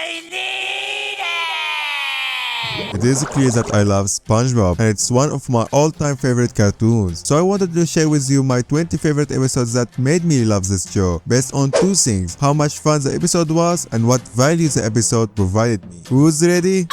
I need it! It is clear that I love Spongebob, and it's one of my all-time favorite cartoons. So I wanted to share with you my 20 favorite episodes that made me love this show, based on two things: how much fun the episode was, and what value the episode provided me. Who's ready?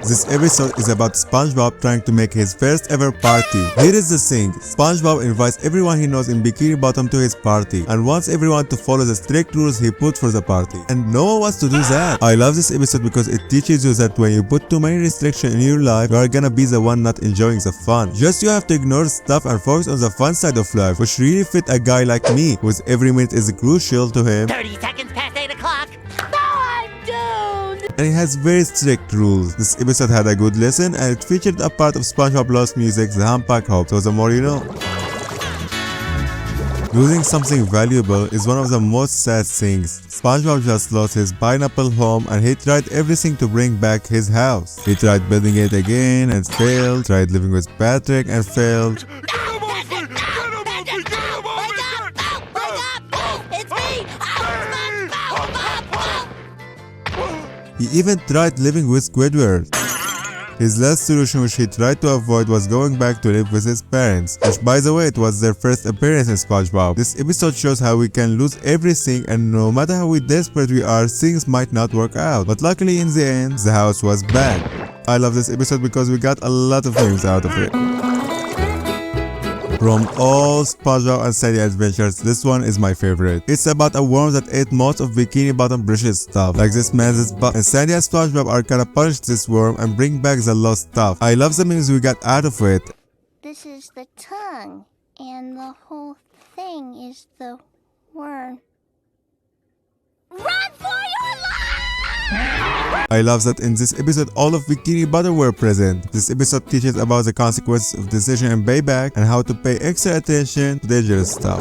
This episode is about SpongeBob trying to make his first ever party. Here is the thing: SpongeBob invites everyone he knows in Bikini Bottom to his party and wants everyone to follow the strict rules he put for the party. And no one wants to do that. I love this episode because it teaches you that when you put too many restrictions in your life, you are gonna be the one not enjoying the fun. Just you have to ignore stuff and focus on the fun side of life, which really fit a guy like me, whose every minute is crucial to him. 30 seconds past 8 o'clock. And it has very strict rules. This episode had a good lesson, and it featured a part of SpongeBob lost music, the Humpback Hop, so the more you know. Losing something valuable is one of the most sad things. SpongeBob just lost his pineapple home and he tried everything to bring back his house. He tried building it again and failed, tried living with Patrick and failed. He even tried living with Squidward. His last solution, which he tried to avoid, was going back to live with his parents, which by the way it was their first appearance in SpongeBob. This episode shows how we can lose everything, and no matter how desperate we are, things might not work out. But luckily in the end, the house was back. I love this episode because we got a lot of memes out of it. From all SpongeBob and Sandy adventures, this one is my favorite. It's about a worm that ate most of Bikini Bottom Brush's stuff, like this man's butt, and Sandy and SpongeBob are gonna punish this worm and bring back the lost stuff. I love the memes we got out of it. This is the tongue, and the whole thing is the worm. Run for your life! I love that in this episode all of Bikini Bottom were present. This episode teaches about the consequences of decision and payback, and how to pay extra attention to dangerous stuff.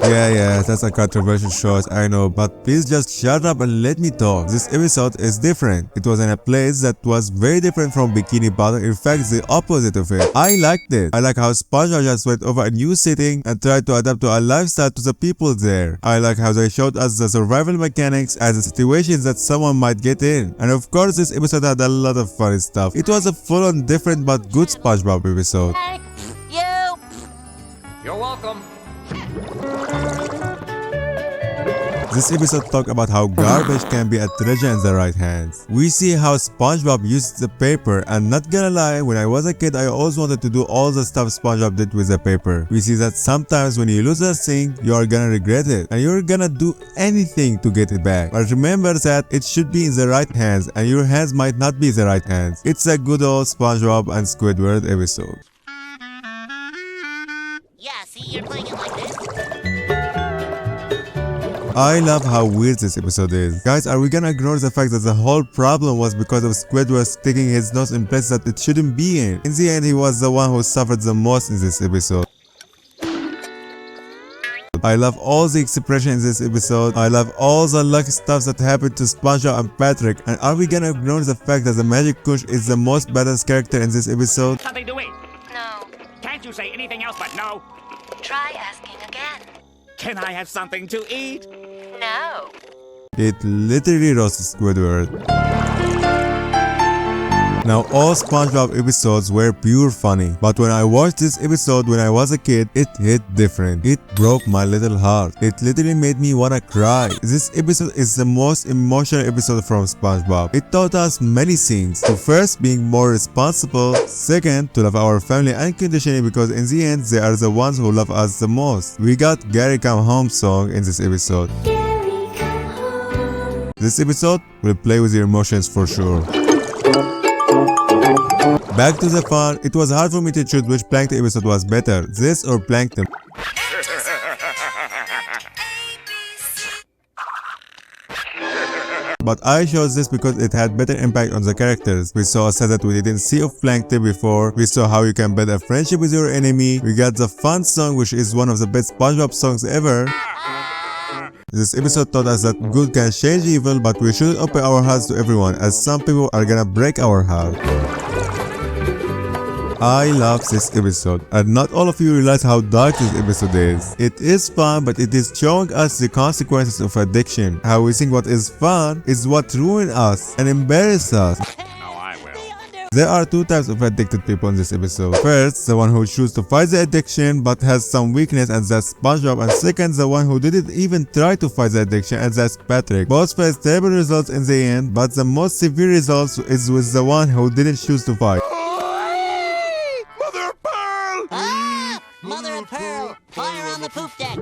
Yeah, that's a controversial choice, I know, but please just shut up and let me talk. This episode is different. It was in a place that was very different from Bikini Bottom, in fact the opposite of it. I liked it. I like how SpongeBob just went over a new setting and tried to adapt to a lifestyle to the people there. I like how they showed us the survival mechanics and the situations that someone might get in. And of course this episode had a lot of funny stuff. It was a full-on different but good SpongeBob episode. You're welcome. This episode talked about how garbage can be a treasure in the right hands. We see how SpongeBob used the paper, and not gonna lie, when I was a kid I always wanted to do all the stuff SpongeBob did with the paper. We see that sometimes when you lose a thing, you are gonna regret it, and you're gonna do anything to get it back. But remember that it should be in the right hands, and your hands might not be the right hands. It's a good old SpongeBob and Squidward episode. Yeah, see, you're playing it like this. I love how weird this episode is. Guys, are we gonna ignore the fact that the whole problem was because of Squidward sticking his nose in places that it shouldn't be in? In the end, he was the one who suffered the most in this episode. I love all the expressions in this episode. I love all the lucky stuff that happened to SpongeBob and Patrick. And are we gonna ignore the fact that the Magic Kush is the most badass character in this episode? Something to eat. No. Can't you say anything else but no? Try asking again. Can I have something to eat? No. It literally roasts Squidward. Now all SpongeBob episodes were pure funny, but when I watched this episode when I was a kid, it hit different. It broke my little heart. It literally made me wanna cry. This episode is the most emotional episode from SpongeBob. It taught us many things. To first, being more responsible. Second, to love our family unconditionally, because in the end, they are the ones who love us the most. We got Gary Come Home song in this episode. This episode will play with your emotions for sure. Back to the fun. It was hard for me to choose which Plankton episode was better, this or Plankton. But I chose this because it had better impact on the characters. We saw a side that we didn't see of Plankton before. We saw how you can build a friendship with your enemy. We got the fun song, which is one of the best SpongeBob songs ever. This episode taught us that good can change evil, but we shouldn't open our hearts to everyone, as some people are gonna break our heart. I love this episode, and not all of you realize how dark this episode is. It is fun, but it is showing us the consequences of addiction. How we think what is fun is what ruins us and embarrasses us. Oh, I will. There are two types of addicted people in this episode. First, the one who chooses to fight the addiction but has some weakness, and that's SpongeBob. And second, the one who didn't even try to fight the addiction, and that's Patrick. Both face terrible results in the end, but the most severe results is with the one who didn't choose to fight. Mother of Pearl! Ah! Mother of Pearl! Fire on the poop deck!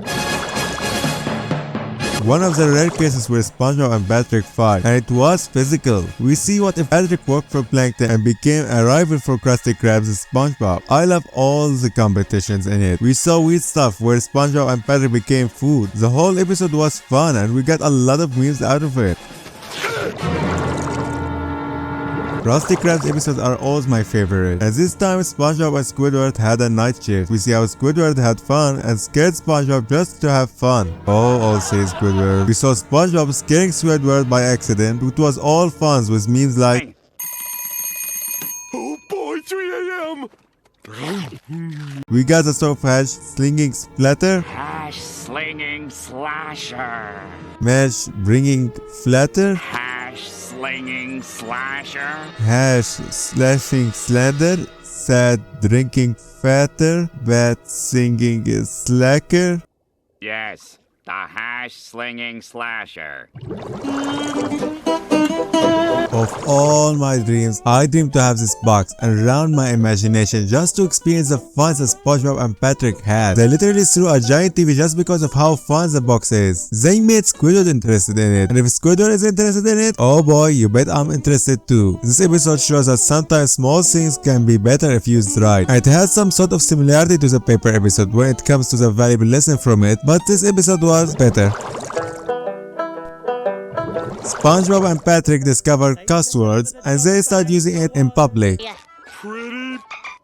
One of the rare cases where SpongeBob and Patrick fight, and it was physical. We see what if Patrick worked for Plankton and became a rival for Krusty Krabs and SpongeBob. I love all the competitions in it. We saw weird stuff where SpongeBob and Patrick became food. The whole episode was fun and we got a lot of memes out of it. Krusty Krabs episodes are always my favorite. At this time, SpongeBob and Squidward had a night shift. We see how Squidward had fun and scared SpongeBob just to have fun. Oh, says Squidward. We saw SpongeBob scaring Squidward by accident. It was all fun with memes like, Oh boy, 3 a.m. we got the sort of hash slinging splatter, Hash slinging slasher. mash bringing flatter, Hash slinging slasher. hash slashing slander, sad drinking fatter, bat singing slacker. Yes, the hash slinging slasher. Of all my dreams, I dream to have this box and round my imagination just to experience the fun that SpongeBob and Patrick had. They literally threw a giant TV just because of how fun the box is. They made Squidward interested in it, and if Squidward is interested in it, oh boy, you bet I'm interested too. This episode shows that sometimes small things can be better if used right. And it has some sort of similarity to the paper episode when it comes to the valuable lesson from it, but this episode was better. SpongeBob and Patrick discover cuss words and they start using it in public. Pretty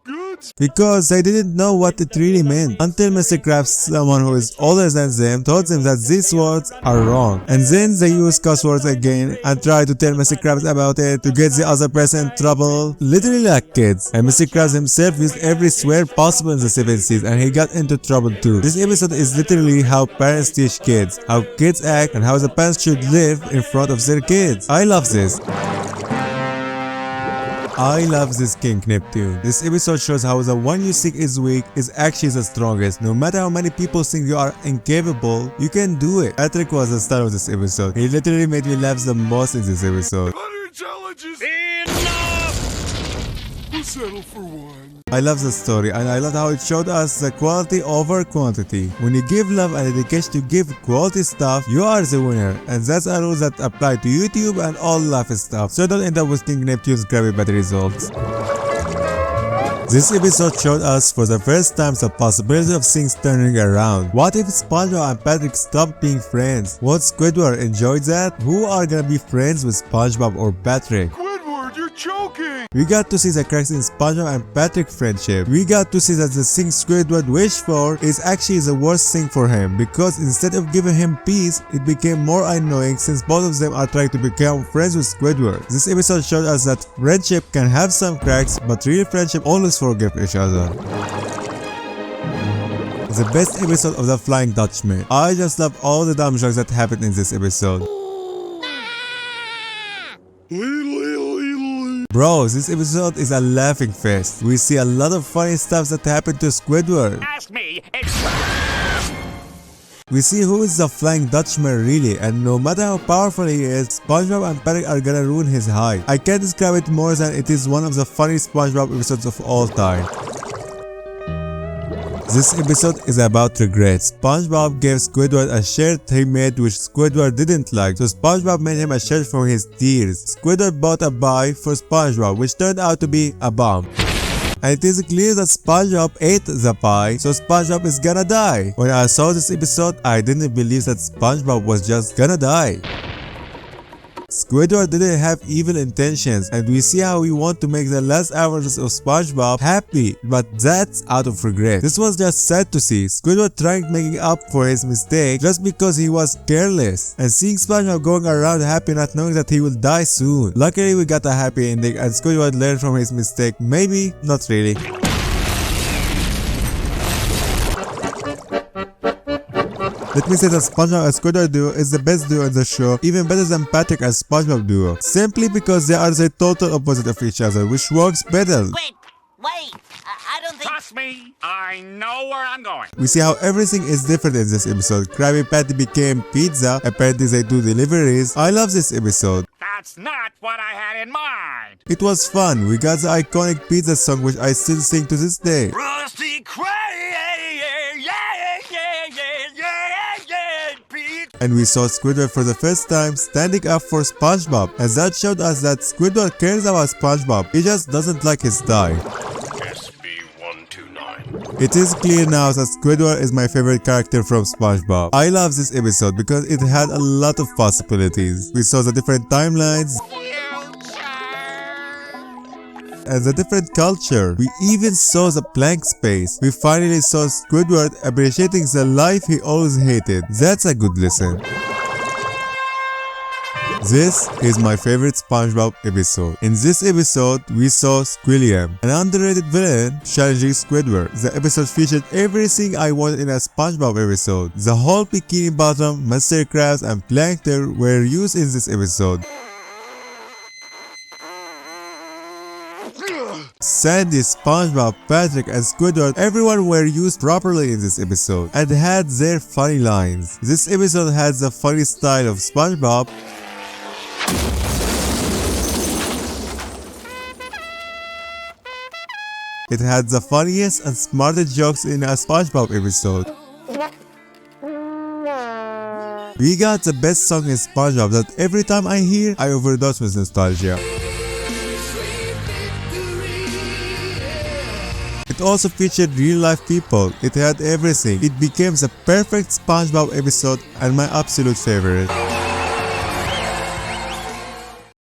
good. Because they didn't know what it really meant until Mr. Krabs, someone who is older than them, told them that these words are wrong. And then they use cuss words again and try to tell Mr. Krabs about it to get the other person in trouble, literally like kids. And Mr. Krabs himself used every swear possible in the 70s and he got into trouble too. This episode is literally how parents teach kids, how kids act, and how the parents should live in front of their kids. I love this. I love this King Neptune. This episode shows how the one you think is weak is actually the strongest. No matter how many people think you are incapable, you can do it. Patrick was the star of this episode. He literally made me laugh the most in this episode. Butter challenges. Enough! We'll settle for one. I love the story and I love how it showed us the quality over quantity. When you give love and dedication to give quality stuff, you are the winner. And that's a rule that applies to YouTube and all life stuff. So don't end up with King Neptune's Krabby Patty results. This episode showed us for the first time the possibility of things turning around. What if SpongeBob and Patrick stopped being friends? Would Squidward enjoy that? Who are gonna be friends with SpongeBob or Patrick? Squidward, you're choking. We got to see the cracks in SpongeBob and Patrick friendship. We got to see that the thing Squidward wished for is actually the worst thing for him, because instead of giving him peace, it became more annoying since both of them are trying to become friends with Squidward. This episode showed us that friendship can have some cracks, but real friendship always forgive each other. The best episode of The Flying Dutchman. I just love all the dumb jokes that happened in this episode. Bro, this episode is a laughing fest. We see a lot of funny stuff that happened to Squidward. Ask me. It's We see who is the Flying Dutchman really, and no matter how powerful he is, SpongeBob and Patrick are gonna ruin his high. I can't describe it more than it is one of the funniest SpongeBob episodes of all time. This episode is about regret. SpongeBob gave Squidward a shirt he made which Squidward didn't like, so SpongeBob made him a shirt for his tears. Squidward bought a pie for SpongeBob which turned out to be a bomb. And it is clear that SpongeBob ate the pie, so SpongeBob is gonna die. When I saw this episode, I didn't believe that SpongeBob was just gonna die. Squidward didn't have evil intentions, and we see how he want to make the last hours of SpongeBob happy, but that's out of regret. This was just sad to see Squidward trying making up for his mistake just because he was careless, and seeing SpongeBob going around happy not knowing that he will die soon. Luckily we got a happy ending and Squidward learned from his mistake. Maybe, not really. Let me say that SpongeBob and Squidward duo is the best duo in the show, even better than Patrick and SpongeBob duo, simply because they are the total opposite of each other, which works better. Wait, I don't think... Trust me, I know where I'm going. We see how everything is different in this episode. Krabby Patty became pizza, apparently they do deliveries. I love this episode. That's not what I had in mind. It was fun. We got the iconic pizza song which I still sing to this day. Rusty Cray, Pete. And we saw Squidward for the first time standing up for SpongeBob, and that showed us that Squidward cares about SpongeBob, he just doesn't like his die. SB129. It is clear now that Squidward is my favorite character from SpongeBob. I love this episode because it had a lot of possibilities. We saw the different timelines and the different culture. We even saw the blank space. We finally saw Squidward appreciating the life he always hated. That's a good lesson. This is my favorite SpongeBob episode. In this episode, we saw Squilliam, an underrated villain, challenging Squidward. The episode featured everything I wanted in a SpongeBob episode. The whole Bikini Bottom, Mr. Krabs, and Plankton were used in this episode. Sandy, SpongeBob, Patrick, and Squidward, everyone were used properly in this episode and had their funny lines. This episode had the funny style of SpongeBob. It had the funniest and smartest jokes in a SpongeBob episode. We got the best song in SpongeBob that every time I hear, I overdose with nostalgia. It also featured real-life people. It had everything. It became the perfect SpongeBob episode and my absolute favorite.